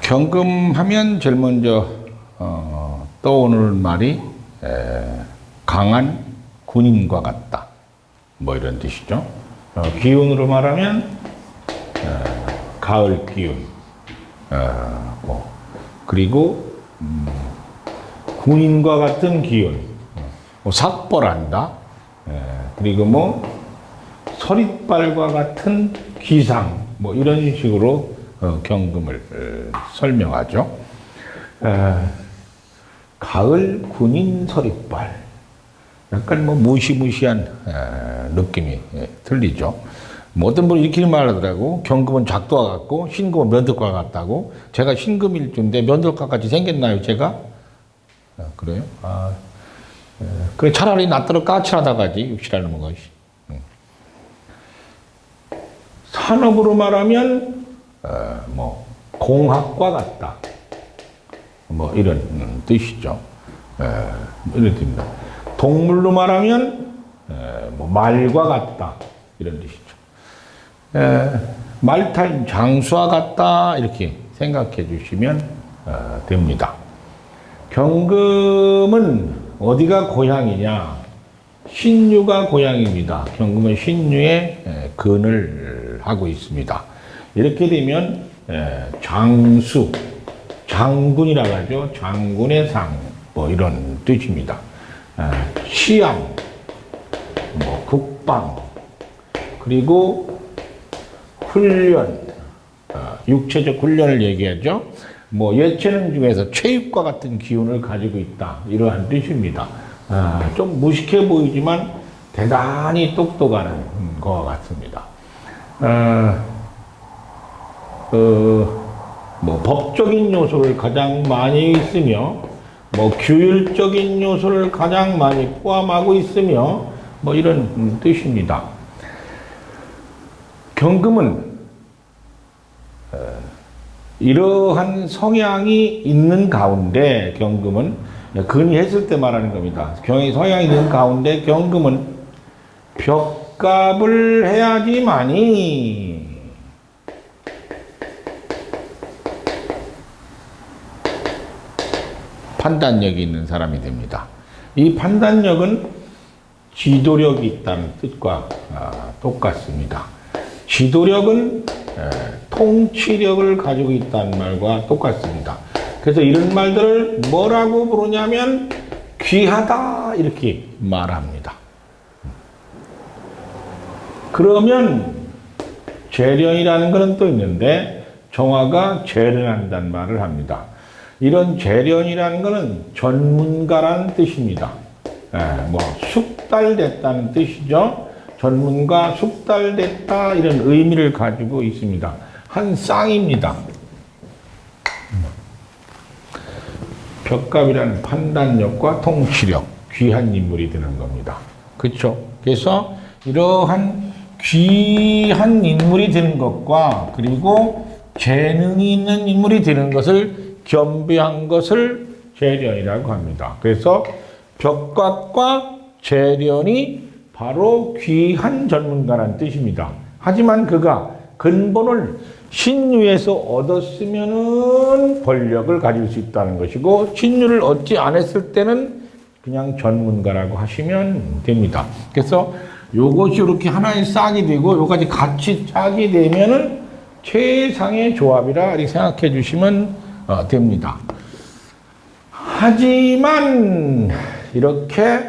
경금하면 제일 먼저 떠오르는 말이 강한 군인과 같다. 뭐 이런 뜻이죠. 기운으로 말하면 가을 기운. 그리고 군인과 같은 기운. 삭벌한다. 그리고 뭐 서릿발과 같은 기상. 뭐 이런 식으로 경금을 설명하죠. 가을 군인 서릿발. 약간 뭐 무시무시한 느낌이 들리죠. 뭐 어떤 분이 이렇게 말하더라고. 경금은 작두와 같고 신금은 면덕과 같다고. 제가 신금일주인데 면덕과 같이 생겼나요, 제가? 그래요? 그래 차라리 낫도록 까칠하다가지 육실하는 것이. 산업으로 말하면 뭐 공학과 같다. 뭐 이런 뜻이죠. 이런 뜻입니다. 동물로 말하면 뭐 말과 같다. 이런 뜻이죠. 말타임 장수와 같다. 이렇게 생각해 주시면 됩니다. 경금은 어디가 고향이냐? 신유가 고향입니다. 경금은 신유의 근을 하고 있습니다. 이렇게 되면 장수, 장군이라고 하죠. 장군의 상, 뭐 이런 뜻입니다. 시양, 뭐 국방, 그리고 훈련, 육체적 훈련을 얘기하죠. 뭐 예체능 중에서 체육과 같은 기운을 가지고 있다. 이러한 뜻입니다. 좀 무식해 보이지만 대단히 똑똑한 것 같습니다. 뭐 법적인 요소를 가장 많이 있으며, 뭐 규율적인 요소를 가장 많이 포함하고 있으며, 뭐 이런 뜻입니다. 경금은 이러한 성향이 있는 가운데, 경금은 근이 했을 때 말하는 겁니다. 성향이 있는 가운데 경금은 벽갑을 해야지만이 판단력이 있는 사람이 됩니다. 이 판단력은 지도력이 있다는 뜻과 똑같습니다. 지도력은 통치력을 가지고 있다는 말과 똑같습니다. 그래서 이런 말들을 뭐라고 부르냐면 귀하다 이렇게 말합니다. 그러면 재련이라는 것은 또 있는데 정화가 재련한다는 말을 합니다. 이런 재련이라는 것은 전문가라는 뜻입니다. 뭐 숙달됐다는 뜻이죠. 전문가, 숙달됐다 이런 의미를 가지고 있습니다. 한 쌍입니다. 벽갑이라는 판단력과 통치력, 귀한 인물이 되는 겁니다. 그렇죠? 그래서 이러한 귀한 인물이 되는 것과 그리고 재능이 있는 인물이 되는 것을 겸비한 것을 재련이라고 합니다. 그래서 벽갑과 재련이 바로 귀한 전문가라는 뜻입니다. 하지만 그가 근본을 신유에서 얻었으면은 권력을 가질 수 있다는 것이고, 신유를 얻지 않았을 때는 그냥 전문가라고 하시면 됩니다. 그래서 요것이 이렇게 하나의 싹이 되고 요까지 같이 짝이 되면은 최상의 조합이라 이렇게 생각해 주시면 됩니다. 하지만 이렇게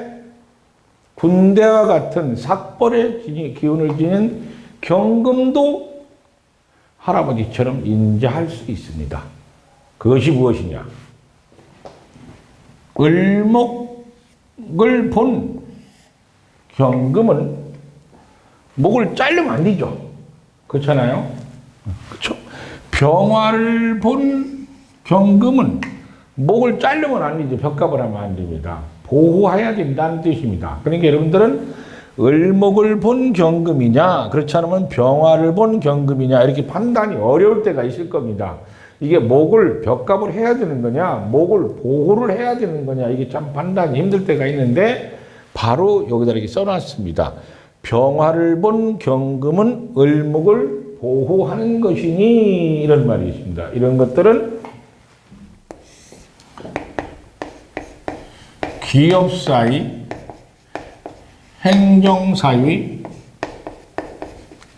군대와 같은 삭벌의 기운을 지닌 경금도 할아버지처럼 인자할 수 있습니다. 그것이 무엇이냐? 을목을 본 경금은 목을 자르면 안 되죠. 그렇잖아요? 그렇죠? 병화를 본 경금은 목을 자르면 안 되죠. 벽갑을 하면 안 됩니다. 보호해야 된다는 뜻입니다. 그러니까 여러분들은 을목을 본 경금이냐, 그렇지 않으면 병화를 본 경금이냐, 이렇게 판단이 어려울 때가 있을 겁니다. 이게 목을 벽갑을 해야 되는 거냐, 목을 보호를 해야 되는 거냐, 이게 참 판단이 힘들 때가 있는데, 바로 여기다 이렇게 써놨습니다. 병화를 본 경금은 을목을 보호하는 것이니, 이런 말이 있습니다. 이런 것들은 기업사의, 행정사의,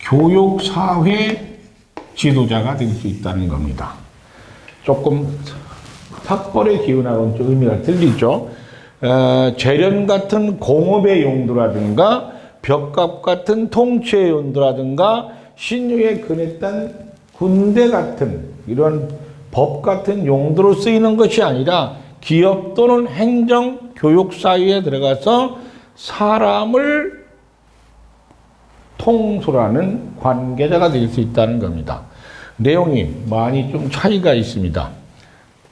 교육사회 지도자가 될 수 있다는 겁니다. 조금 탁벌의 기운하고는 좀 의미가 틀리죠. 재련 같은 공업의 용도라든가 벽갑 같은 통치의 용도라든가 신유에 근했던 군대 같은 이런 법 같은 용도로 쓰이는 것이 아니라 기업 또는 행정, 교육 사이에 들어가서 사람을 통솔하는 관계자가 될 수 있다는 겁니다. 내용이 많이 좀 차이가 있습니다.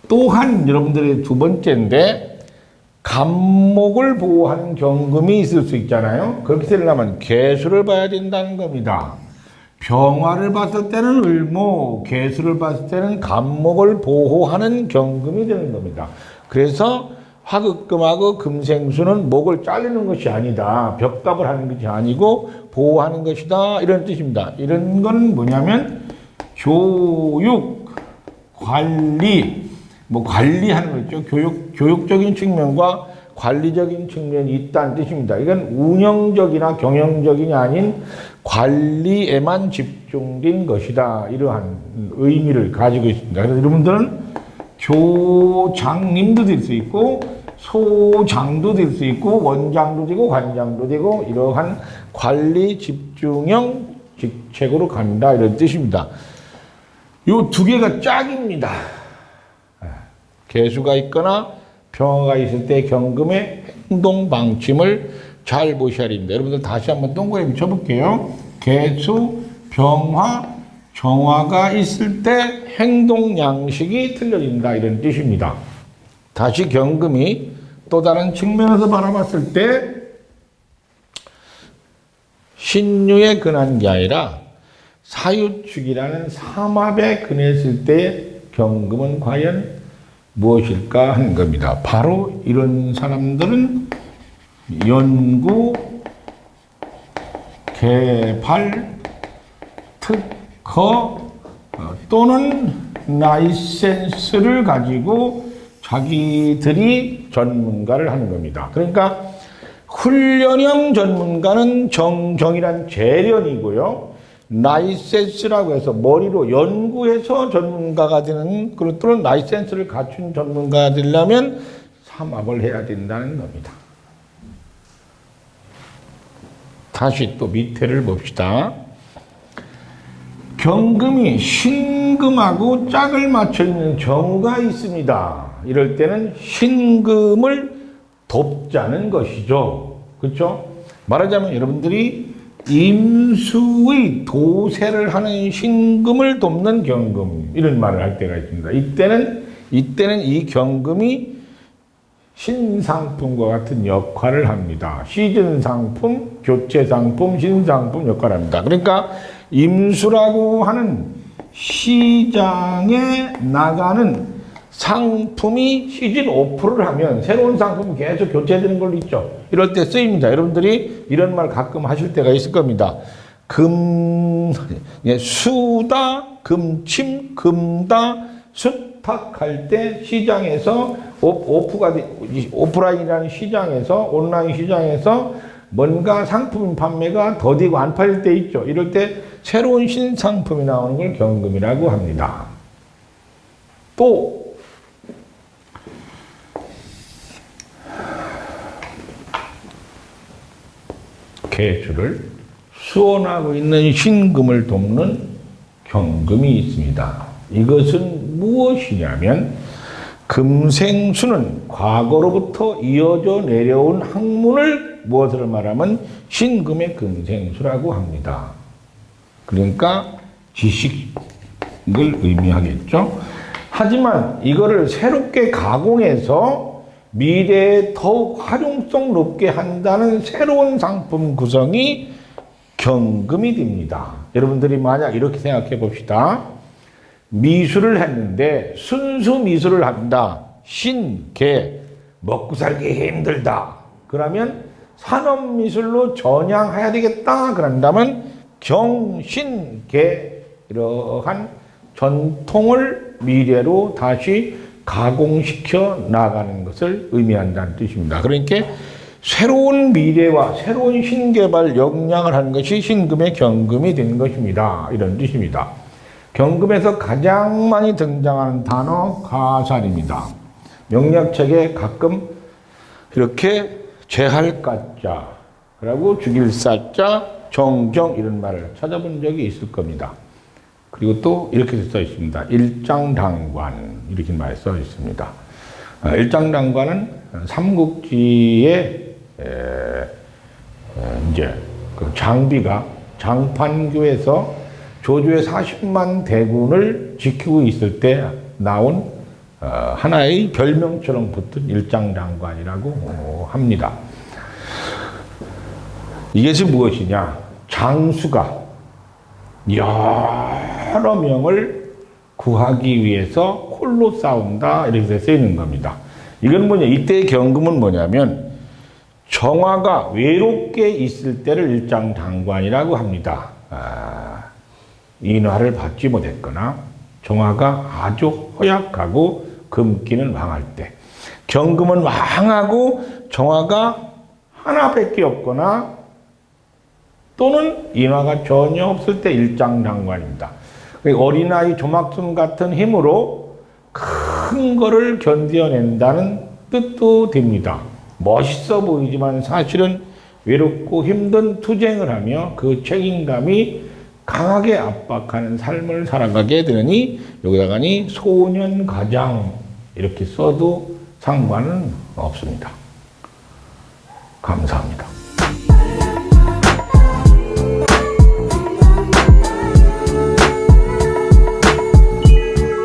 또한 여러분들의 두 번째인데 감목을 보호하는 경금이 있을 수 있잖아요. 그렇게 되려면 개수를 봐야 된다는 겁니다. 병화를 봤을 때는 을목, 개수를 봤을 때는 감목을 보호하는 경금이 되는 겁니다. 그래서 화극금하고 금생수는 목을 자르는 것이 아니다. 벽갑을 하는 것이 아니고 보호하는 것이다. 이런 뜻입니다. 이런 건 뭐냐면 교육, 관리, 관리하는 거죠. 교육적인 측면과 관리적인 측면이 있다는 뜻입니다. 이건 운영적이나 경영적이 아닌 관리에만 집중된 것이다. 이러한 의미를 가지고 있습니다. 그래서 여러분들은 교장님도 될 수 있고 소장도 될 수 있고 원장도 되고 관장도 되고 이러한 관리 집중형 직책으로 간다 이런 뜻입니다. 요 두 개가 짝입니다. 개수가 있거나 병화가 있을 때 경금의 행동 방침을 잘 보셔야 됩니다. 여러분들 다시 한번 동그라미 쳐볼게요. 개수, 병화, 정화가 있을 때 행동 양식이 틀려진다 이런 뜻입니다. 다시 경금이 또 다른 측면에서 바라봤을 때 신유에 근한 게 아니라 사유축이라는 삼합에 근했을 때 경금은 과연 무엇일까 하는 겁니다. 바로 이런 사람들은 연구, 개발, 특허 또는 라이센스를 가지고 자기들이 전문가를 하는 겁니다. 그러니까 훈련형 전문가는 정이란 재련이고요. 라이센스라고 해서 머리로 연구해서 전문가가 되는 또는 라이센스를 갖춘 전문가가 되려면 삼합을 해야 된다는 겁니다. 다시 또 밑에를 봅시다. 경금이 신금하고 짝을 맞춰 있는 정우가 있습니다. 이럴 때는 신금을 돕자는 것이죠. 그렇죠? 말하자면 여러분들이 임수의 도세를 하는 신금을 돕는 경금 이런 말을 할 때가 있습니다. 이때는 이 경금이 신상품과 같은 역할을 합니다. 시즌 상품, 교체 상품, 신상품 역할을 합니다. 그러니까 임수라고 하는 시장에 나가는 상품이 시즌 오프를 하면 새로운 상품이 계속 교체되는 걸로 있죠. 이럴 때 쓰입니다. 여러분들이 이런 말 가끔 하실 때가 있을 겁니다. 수다, 금침, 금다, 수탁할 때 시장에서 오프라인이라는 시장에서 온라인 시장에서 뭔가 상품 판매가 더디고 안 팔릴 때 있죠. 이럴 때 새로운 신상품이 나오는 걸 경금이라고 합니다. 또 개수를 수원하고 있는 신금을 돕는 경금이 있습니다. 이것은 무엇이냐면 금생수는 과거로부터 이어져 내려온 학문을 무엇을 말하면 신금의 금생수라고 합니다. 그러니까 지식을 의미하겠죠. 하지만 이거를 새롭게 가공해서 미래에 더욱 활용성 높게 한다는 새로운 상품 구성이 경금이 됩니다. 여러분들이 만약 이렇게 생각해 봅시다. 미술을 했는데 순수 미술을 한다. 신계 먹고 살기 힘들다. 그러면 산업미술로 전향해야 되겠다. 그런다면 경신계 이러한 전통을 미래로 다시 가공시켜 나가는 것을 의미한다는 뜻입니다. 그러니까 새로운 미래와 새로운 신개발 역량을 하는 것이 신금의 경금이 된 것입니다. 이런 뜻입니다. 경금에서 가장 많이 등장하는 단어 가살입니다. 명략책에 가끔 이렇게 제할가자라고 죽일 사자, 정정 이런 말을 찾아본 적이 있을 겁니다. 그리고 또 이렇게 써 있습니다. 일장당관 이렇게 말 써 있습니다. 일장당관은 삼국지에 이제 그 장비가 장판교에서 조조의 40만 대군을 지키고 있을 때 나온 하나의 별명처럼 붙은 일장당관이라고 합니다. 이것이 무엇이냐? 장수가 여러 명을 구하기 위해서 홀로 싸운다 이렇게 쓰이는 겁니다. 이건 뭐냐? 이때의 경금은 뭐냐면 정화가 외롭게 있을 때를 일장당관이라고 합니다. 인화를 받지 못했거나 정화가 아주 허약하고 금기는 왕할 때, 경금은 왕하고 정화가 하나밖에 없거나 또는 인화가 전혀 없을 때 일장당관입니다. 어린아이 조막순 같은 힘으로 큰 거를 견뎌낸다는 뜻도 됩니다. 멋있어 보이지만 사실은 외롭고 힘든 투쟁을 하며 그 책임감이 강하게 압박하는 삶을 살아가게 되느니 여기다가니 소년가장 이렇게 써도 상관은 없습니다. 감사합니다.